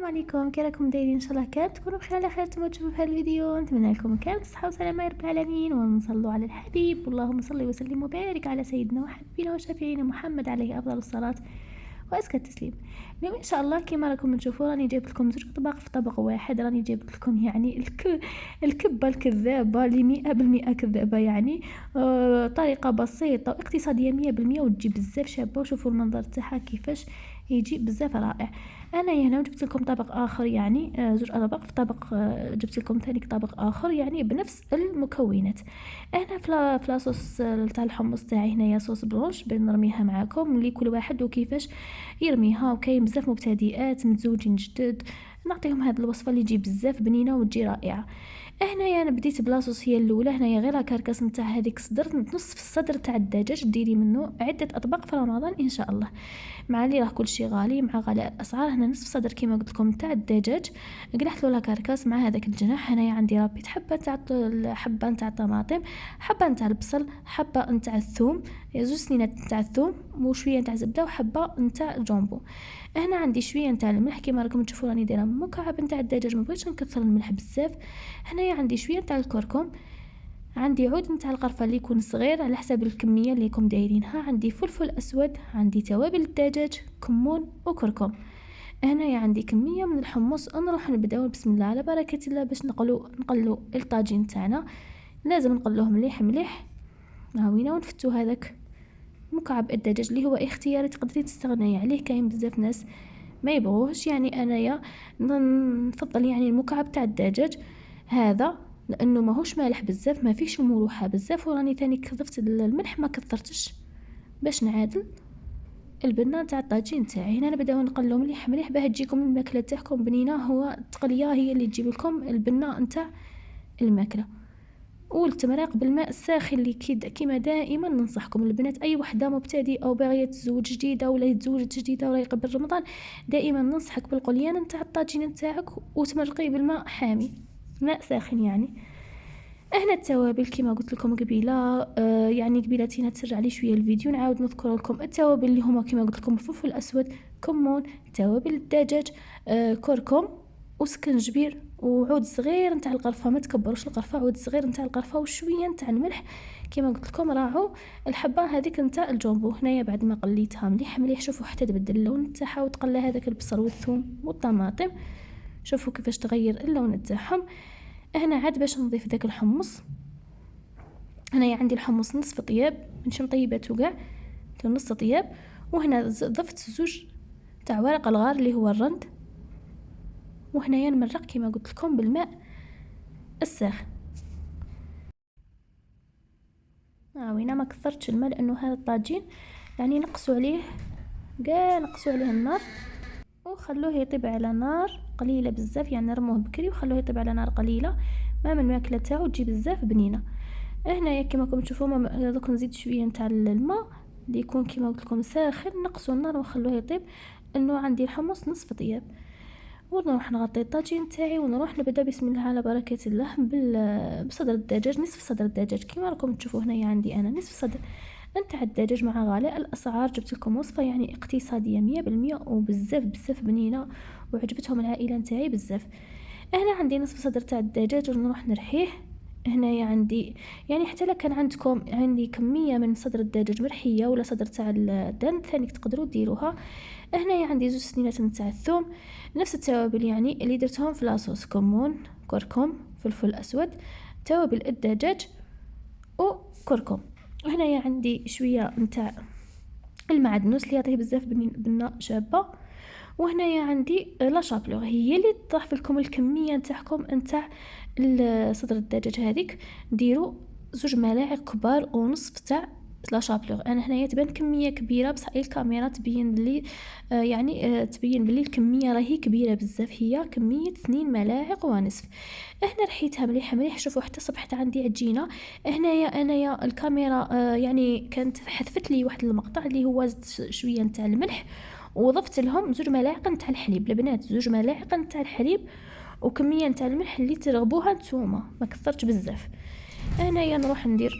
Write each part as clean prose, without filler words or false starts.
السلام عليكم، كي راكم دايرين؟ ان شاء الله كامل تكونوا بخير على خير. نتوما تشوفوا في هذا الفيديو نتمنى لكم كامل الصحه والسلامه يا رب العالمين، ونصلوا على الحبيب. اللهم صل وسلم وبارك على سيدنا وحبيبنا وشفيعنا محمد عليه افضل الصلاه وازكى التسليم. اليوم ان شاء الله كما راكم تشوفوا راني جايبت لكم زوج اطباق في طبق واحد. راني جايبت لكم يعني الكبه الكذابه اللي 100% كذابه، يعني طريقه بسيطه واقتصاديه 100%، وتجي بزاف شابه. وشوفوا المنظر تاعها كيفاش يجي بزاف رائع. انا هنا جبت لكم طبق اخر، يعني زوج اطباق في طبق. جبت لكم ثاني طبق اخر يعني بنفس المكونات. هنا في لاصوص تاع الحمص تاعي هنايا صوص بلونش، بنرميها معاكم لكل واحد وكيفاش يرميها. وكاين بزاف مبتدئات متزوجين جدد نعطيهم هذه الوصفه اللي تجي بزاف بنينه وتجي رائعه. هنايا انا بديت بلاصوص هي الاولى. هنايا غير الكركس نتاع هذيك صدر، نصف الصدر تاع الدجاج، ديري منه عده اطباق في رمضان ان شاء الله. مع اللي راه كلشي غالي، مع غلاء الاسعار. هنا نصف صدر كيما قلت لكم تاع الدجاج، قلحت له الكركس مع هذاك الجناح. هنايا عندي ربيت حبه نتاع الطماطم، حبه نتاع البصل، حبه نتاع الثوم، زوج سنينات نتاع الثوم، وشويه نتاع زبده، وحبه نتاع الجامبو. هنا عندي شويه نتاع الملح كيما راكم تشوفوا راني دايره مكعب نتاع الدجاج، ما بغيتش نكثر الملح بزاف. هنايا عندي شويه نتاع الكركم، عندي عود نتاع القرفه اللي يكون صغير على حسب الكميه اللي راكم دايرينها، عندي فلفل اسود، عندي توابل الدجاج، كمون وكركم. هنايا عندي كميه من الحمص. نروح نبداو بسم الله على بركه الله باش نقلو الطاجين تاعنا. لازم نقلوه مليح مليح. هاوينا ونفتو هذاك مكعب الدجاج اللي هو اختياري، تقدري تستغني عليه. كاين بزاف ناس ما يبغوهش، يعني انايا نفضل يعني المكعب تاع الدجاج هذا، لانه ماهوش مالح بزاف، ما فيش ملوحه بزاف. وراني ثاني كثفت الملح ما كثرتش باش نعادل البنه تاع الطاجين تاعي. هنا نبداو نقلو مليح مليح باه تجيكم الماكله تاعكم بنينه. هو التقليه هي اللي تجيب لكم البنه نتاع الماكله. والتمريق بالماء الساخن اللي كيما دائما ننصحكم البنات، اي وحده مبتدئه او باغيه تزوج جديده ولا تزوجت جديده ولا قبل رمضان، دائما ننصحك بالقليان نتاع الطاجين نتاعك وتمرقيه بالماء حامي، ماء ساخن يعني. هنا التوابل كما قلت لكم قبيله، يعني قبيلتي ترجع لي شويه الفيديو نعاود نذكر لكم التوابل اللي هما كما قلت لكم الفلفل الاسود، كمون، توابل الدجاج، كركم وسكنجبير، وعود صغير نتاع القرفه، ما تكبروش القرفه، عود صغير نتاع القرفه، وشويه نتاع الملح. كما قلت لكم راعوا الحبه هذيك نتاع الجامبو. هنايا بعد ما قليتها مليح مليح، شوفوا حتى تبدل اللون تاعها وتقلى هذاك البصل والثوم والطماطم، شوفوا كيفاش تغير اللون تاعهم. هنا عاد باش نضيف داك الحمص. هنايا عندي الحمص نصف طياب، مش مطيبته كاع، نص طياب. وهنا ضفت زوج تاع ورق الغار اللي هو الرند. وهنايا نمرق كما قلت لكم بالماء الساخن. وين ما كثرتش الماء لانه هذا الطاجين يعني نقصوا عليه النار وخلوه يطيب على نار قليله بزاف، يعني نرموه بكري وخلوه يطيب على نار قليله، ما من الماكله تاعو تجي بزاف بنينه. هنايا كما راكم تشوفوا دوك نزيد شويه نتاع الماء اللي يكون كما قلت لكم ساخن، نقصوا النار وخلوه يطيب. انه عندي الحمص نصف طياب. ونروح نغطي الطاجين تاعي ونروح نبدا بسم الله على بركه الله بصدر الدجاج، نصف صدر الدجاج كما راكم تشوفوا. هنايا عندي انا نصف صدر نتاع الدجاج. مع غلاء الاسعار جبت لكم وصفه يعني اقتصاديه 100% وبزاف بزاف بنينه وعجبتهم العائله نتاعي بزاف. هنا عندي نصف صدر تاع الدجاج ونروح نرحيه. هنايا عندي يعني حتى لو كان عندكم عندي كميه من صدر الدجاج مرحيه ولا صدر تاع الدن ثاني تقدروا ديروها. هنايا عندي زوج سنينات نتاع الثوم، نفس التوابل يعني اللي درتهم في لاصوص، كمون، كركم، فلفل اسود، توابل الدجاج وكركم. هنايا عندي شويه نتاع المعدنوس اللي يعطيه بزاف بنه شابه. وهنايا عندي لا شابلور هي اللي تضاف لكم الكميه نتاعكم نتاع صدر الدجاج. هذيك ديروا زوج ملاعق كبار ونصف تاع لا شابلور. انا هنايا تبان كميه كبيره بصح الكاميرا تبين لي تبين بلي الكميه راهي كبيره بزاف، هي كميه 2 ملاعق ونصف. هنا رحيتها مليح مليح، شوفوا حتى صبحت عندي عجينه. هنايا انايا الكاميرا يعني كانت حذفت لي واحد المقطع اللي هو زدت شويه نتاع الملح وضفت لهم زوج ملاعق نتاع الحليب. البنات زوج ملاعق نتاع الحليب وكميه نتاع الملح اللي ترغبوها نتوما، ما كثرتش بزاف. انايا نروح ندير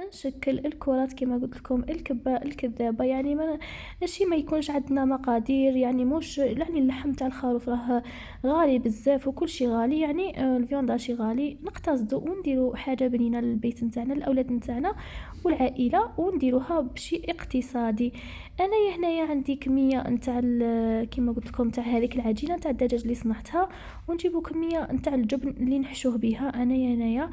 نشكل الكرات كما قلت لكم الكذابه، يعني ما ماشي ما يكونش عندنا مقادير، يعني موش يعني اللحم تاع الخروف راه غالي بزاف وكل شيء غالي، يعني الفيونداشي غالي، نقتصدو ونديرو حاجه بنينه للبيت نتاعنا الاولاد نتاعنا والعائله، ونديروها بشيء اقتصادي. انايا هنايا عندي كميه نتاع كما قلت لكم تاع هذيك العجينه تاع الدجاج اللي صنعتها، ونجيبو كميه نتاع الجبن اللي نحشوه بها. انايا هنايا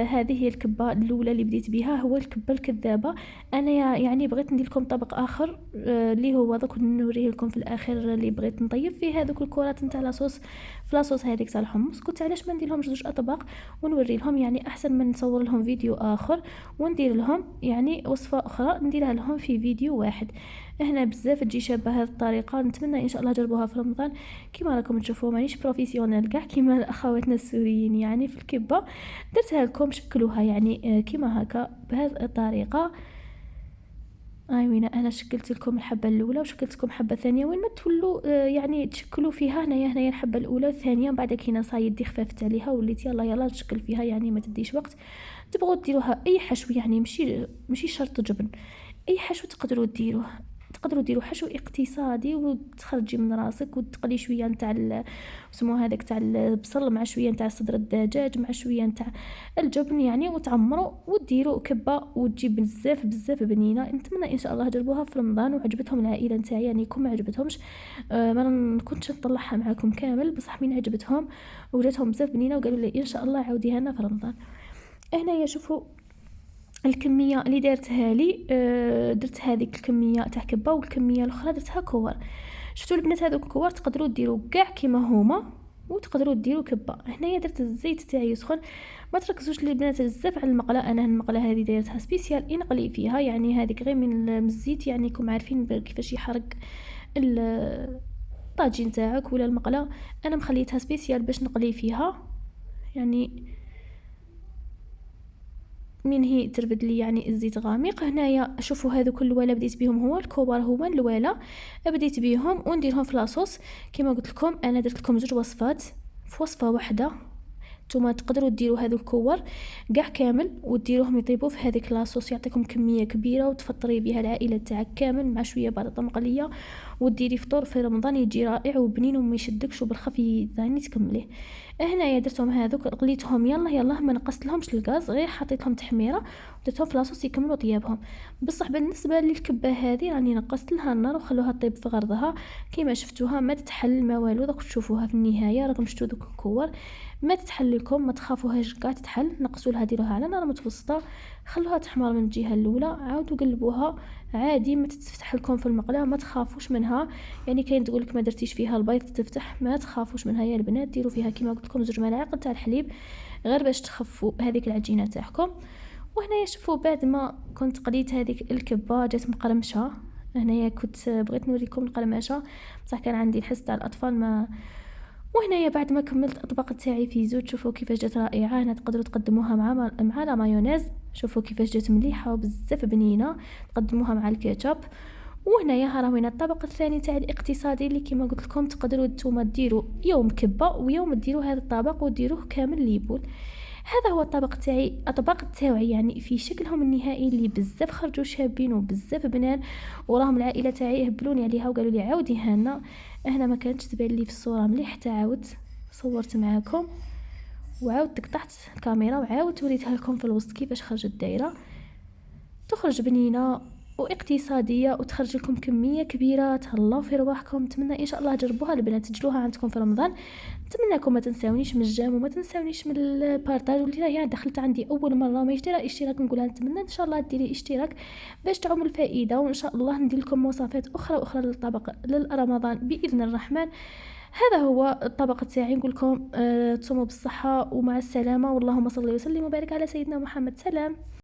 هذه هي الكبه الاولى اللي بديت بها، هو الكبه الكذابه. انا يعني بغيت ندير لكم طبق اخر اللي هو دوك نوريه لكم في الاخر، اللي بغيت نطيب فيه هذوك الكرات نتاع لاصوص في لاصوص هذيك تاع الحمص. قلت علاش ما ندير لهم جوج اطباق ونوري لهم، يعني احسن من نصور لهم فيديو اخر وندير لهم يعني وصفه اخرى نديرها لهم في فيديو واحد. هنا بزاف تجي شابه هذه الطريقه، نتمنى ان شاء الله جربوها في رمضان. كما راكم تشوفوا مانيش بروفيسيونيل كاع كيما اخواتنا السوريين يعني في الكبه، درتها لكم شكلوها يعني كيما هكا بهذه الطريقه. وين انا شكلت لكم الحبه الاولى وشكلت لكم حبه ثانيه، وين ما تولوا يعني تشكلوا فيها. هنايا الحبه الاولى والثانيه، بعد كي نصايدي خفافت عليها وليت يلا نشكل فيها، يعني ما تديش وقت. تبغوا ديروها اي حشو، يعني ماشي شرط جبن، اي حشو تقدروا ديروا حشو اقتصادي وتخرجي من راسك، وتقلي شويه نتاع سمو هذاك تاع البصل مع شويه نتاع صدر الدجاج مع شويه نتاع الجبن، يعني وتعمروا وديروا كبه وتجيب بزاف بنينه. نتمنى ان شاء الله جربوها في رمضان وعجبتهم العائله نتاعي، يعني كون ما عجبتهمش ما نكونش نطلعها معكم كامل، بصح من عجبتهم وجاتهم بزاف بنينه وقالوا لي ان شاء الله عاوديها لنا في رمضان. هنايا شوفوا الكميه اللي دارتها لي، درت هذيك الكميه تاع كبه والكميه الاخرى درتها كور. شفتوا البنات هذوك الكور تقدروا ديروا كاع كيما هما وتقدروا ديروا كبه. هنايا درت الزيت تاعي يسخن، ما تركزوش البنات بزاف على المقله، انا المقله هذه دايرتها سبيسيال نقلي فيها، يعني هذيك غير من الزيت، يعني راكم عارفين كيفاش يحرق الطاجين تاعك ولا المقله، انا مخليتها سبيسيال باش نقلي فيها. يعني من هي تربد لي يعني الزيت غامق. هنايا شوفوا هذوك الوالا بديت بهم، هو الكبار هما الوالا بديت بهم ونديرهم في لاصوص. كما قلت لكم انا درت لكم زوج وصفات في وصفه واحده، نتوما تقدروا ديروا هذو الكور كاع كامل وديروهم يطيبوا في هذيك لاصوص، يعطيكم كميه كبيره وتفطري بها العائله تاعك كامل مع شويه بطاطا مقليه، وديري فطور في رمضان يجي رائع وبنين وما يشدكش وبالخفي ثاني تكمليه. هنايا درتهم هذوك قليتهم يلا ما نقصت لهمش الغاز، غير حطيت لهم تحميره ودرتهم في لاصوص يكملوا طيابهم. بصح بالنسبه للكبه هذه راني نقصت لها النار وخلوها طيب في غرضها. كيما شفتوها ما تتحل ما والو، دوك تشوفوها في النهايه راكم شفتوا دوك الكور ما تتحل لكم، ما تخافوهاش كاع تتحل. نقصوا لها ديروها على نار متوسطه، خلوها تحمر من الجهه الاولى، عاودوا قلبوها عادي ما تتفتح لكم في المقله، ما تخافوش منها. يعني كاين تقول لك ما درتيش فيها البيض تفتح، ما تخافوش منها يا البنات، ديروا فيها كيما قلت لكم 2 ملاعق تاع الحليب غير باش تخفوا هذيك العجينه تاعكم. وهنايا شوفوا بعد ما كنت قليت هذيك الكبه جات مقرمشه. هنايا كنت بغيت نوريكم القرمشه بصح كان عندي الحس تاع الاطفال ما. وهنايا بعد ما كملت الاطباق تاعي في زوج، شوفوا كيفاش جات رائعه. هنا تقدروا تقدموها مع لا مايونيز، شوفوا كيفاش جات مليحه وبزاف بنينه، تقدموها مع الكاتشب. وهنايا ها راهو الطبق الثاني تاع الاقتصادي اللي كما قلت لكم تقدروا نتوما ديروا يوم كبه ويوم ديروا هذا الطبق وديروه كامل ليبول. هذا هو الطبق تاعي، اطباق تاعي يعني في شكلهم النهائي اللي بزاف خرجوا شابين وبزاف بنان، وراهم العائله تاعي هبلوني عليها وقالوا لي عاوديها لنا. هنا ما كانتش تبان لي في الصوره مليح، حتى عاودت صورت معاكم وعاودت قطعت الكاميرا وعاودت وريتها لكم في الوسط كيفاش خرجت الدائره. تخرج بنينه واقتصاديه وتخرج لكم كميه كبيره، تهلاو في رواحكم. نتمنى ان شاء الله جربوها البنات، تجلوها عندكم في رمضان. نتمنىكم ما تنساونيش من الجام وما تنساونيش من البارطاج، واللي راهي دخلت عندي اول مره ما يشتري اشتراك نقولها نتمنى ان شاء الله ديري اشتراك باش تعم الفائده، وان شاء الله ندير لكم وصفات اخرى للطبق للرمضان باذن الرحمن. هذا هو الطبق تاعي، نقول لكم تصوموا بالصحه ومع السلامه، واللهم صل وسلم وبارك على سيدنا محمد. سلام.